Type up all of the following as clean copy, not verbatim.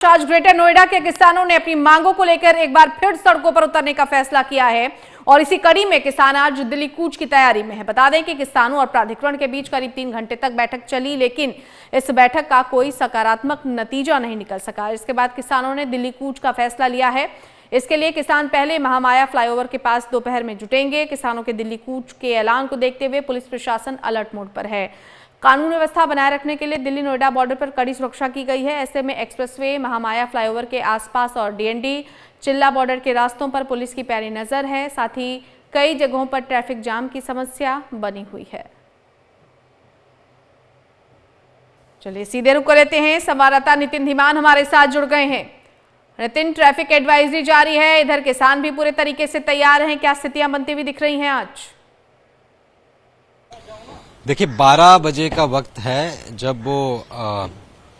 आज ग्रेटर नोएडा के किसानों ने अपनी मांगों को लेकर एक बार फिर सड़कों पर उतरने का फैसला किया है और इसी कड़ी में किसान आज दिल्ली कूच की तैयारी में है। बता दें कि किसानों और प्राधिकरण के बीच करीब 3 घंटे तक बैठक चली, लेकिन इस बैठक का कोई सकारात्मक नतीजा नहीं निकल सका। इसके बाद किसानों ने दिल्ली कूच का फैसला लिया है। इसके लिए किसान पहले महामाया फ्लाईओवर के पास दोपहर में जुटेंगे। किसानों के दिल्ली कूच के ऐलान को देखते हुए पुलिस प्रशासन अलर्ट मोड पर है। कानून व्यवस्था बनाए रखने के लिए दिल्ली नोएडा बॉर्डर पर कड़ी सुरक्षा की गई है। ऐसे में एक्सप्रेसवे, महामाया फ्लाईओवर के आसपास और डीएनडी चिल्ला बॉर्डर के रास्तों पर पुलिस की पैनी नजर है। साथ ही कई जगहों पर ट्रैफिक जाम की समस्या बनी हुई है। चलिए सीधे रुक लेते हैं, संवाददाता नितिन धीमान हमारे साथ जुड़ गए हैं। नितिन, ट्रैफिक एडवाइजरी जारी है, इधर किसान भी पूरे तरीके से तैयार हैं, क्या स्थितियां बनती हुई दिख रही हैं आज? देखिए 12 बजे का वक्त है जब वो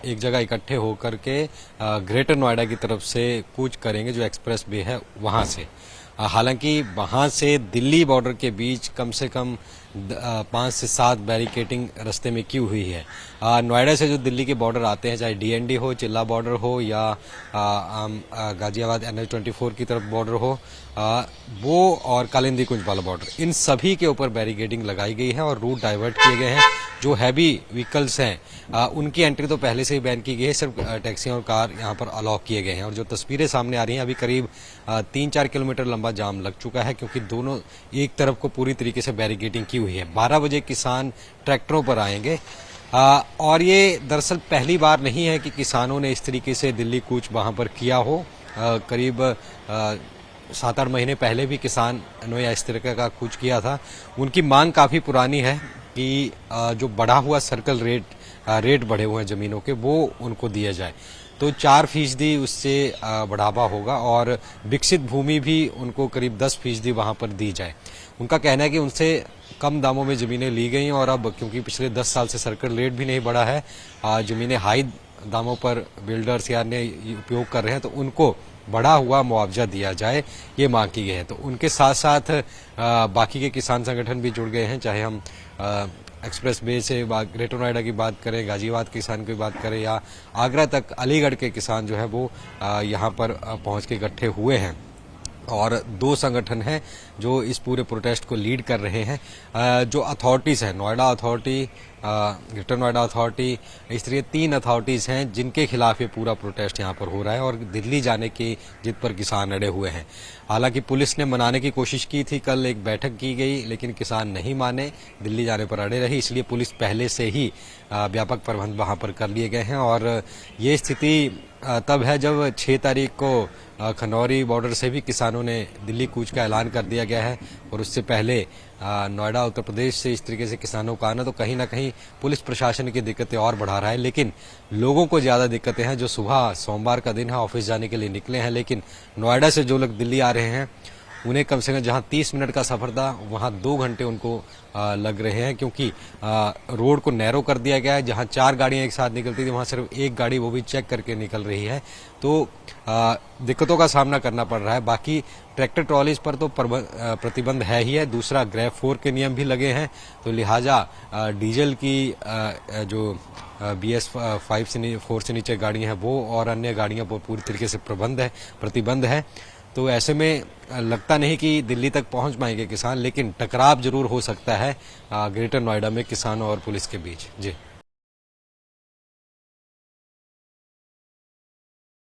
एक जगह इकट्ठे होकर के ग्रेटर नोएडा की तरफ से कूच करेंगे, जो एक्सप्रेस वे है वहां से। हालांकि वहां से दिल्ली बॉर्डर के बीच कम से कम 5 से 7 बैरिकेटिंग रास्ते में की हुई है। नोएडा से जो दिल्ली के बॉर्डर आते हैं, चाहे डीएनडी हो, चिल्ला बॉर्डर हो या गाजियाबाद NH-24 की तरफ बॉर्डर हो, वो और कालिंदी कुंज वाला बॉर्डर, इन सभी के ऊपर बैरिकेडिंग लगाई गई है और रूट डाइवर्ट किए गए हैं। जो हैवी व्हीकल्स हैं उनकी एंट्री तो पहले से ही बैन की गई है, सिर्फ टैक्सी और कार यहाँ पर अलाउ किए गए हैं। और जो तस्वीरें सामने आ रही हैं, अभी करीब 3-4 किलोमीटर लंबा जाम लग चुका है, क्योंकि दोनों एक तरफ को पूरी तरीके से बैरिकेडिंग की हुई है। 12 बजे किसान ट्रैक्टरों पर आएंगे और ये दरअसल पहली बार नहीं है कि किसानों ने इस तरीके से दिल्ली कूच वहां पर किया हो। करीब 7-8 महीने पहले भी किसान ने इस तरह का कूच किया था। उनकी मांग काफी पुरानी है कि जो बढ़ा हुआ सर्कल रेट बढ़े हुए हैं जमीनों के, वो उनको दिया जाए। तो 4% उससे बढ़ावा होगा और विकसित भूमि भी उनको करीब 10% वहां पर दी जाए। उनका कहना है कि उनसे कम दामों में जमीनें ली गई और अब क्योंकि पिछले 10 साल से सर्कल रेट भी नहीं बढ़ा है, जमीनें हाई दामों पर बिल्डर्स या अन्य उपयोग कर रहे हैं, तो उनको बढ़ा हुआ मुआवजा दिया जाए, ये मांग की गई है। तो उनके साथ साथ बाकी के किसान संगठन भी जुड़ गए हैं, चाहे हम एक्सप्रेस वे से ग्रेटर नोएडा की बात करें, गाजियाबाद किसान की बात करें या आगरा तक अलीगढ़ के किसान जो है वो यहाँ पर पहुंच के इकट्ठे हुए हैं। और 2 संगठन हैं जो इस पूरे प्रोटेस्ट को लीड कर रहे हैं। जो अथॉरिटीज हैं, Noida authority, greater Noida authority, इस तरह 3 अथॉरिटीज हैं जिनके खिलाफ ये पूरा प्रोटेस्ट यहाँ पर हो रहा है और दिल्ली जाने की जिद पर किसान अड़े हुए हैं। हालांकि पुलिस ने मनाने की कोशिश की थी, कल एक बैठक की गई, लेकिन किसान नहीं माने, दिल्ली जाने पर अड़े रहे। इसलिए पुलिस पहले से ही व्यापक प्रबंध वहां पर कर लिए गए हैं और ये स्थिति तब है जब 6 तारीख को खनौरी बॉर्डर से भी किसानों ने दिल्ली कूच का ऐलान कर दिया गया है और उससे पहले नोएडा उत्तर प्रदेश से इस तरीके से किसानों का आना तो कहीं ना कहीं पुलिस प्रशासन की दिक्कतें और बढ़ा रहा है। लेकिन लोगों को ज्यादा दिक्कतें हैं, जो सुबह सोमवार का दिन है ऑफिस जाने के लिए निकले हैं, लेकिन नोएडा से जो लोग दिल्ली आ रहे हैं उन्हें कम से कम जहां 30 मिनट का सफर था वहां 2 घंटे उनको लग रहे हैं, क्योंकि रोड को नैरो कर दिया गया है। जहां 4 गाड़ियां एक साथ निकलती थी वहां सिर्फ 1 गाड़ी, वो भी चेक करके निकल रही है। तो दिक्कतों का सामना करना पड़ रहा है। बाकी ट्रैक्टर ट्रॉलीज पर तो प्रतिबंध है ही है, दूसरा ग्रेफ 4 के नियम भी लगे हैं, तो लिहाजा डीजल की जो BS-5 से 4 से नीचे गाड़ियां हैं वो और अन्य गाड़ियां पर पूरी तरीके से प्रतिबंध है। तो ऐसे में लगता नहीं कि दिल्ली तक पहुंच पाएंगे किसान, लेकिन टकराव जरूर हो सकता है ग्रेटर नोएडा में किसानों और पुलिस के बीच। जी।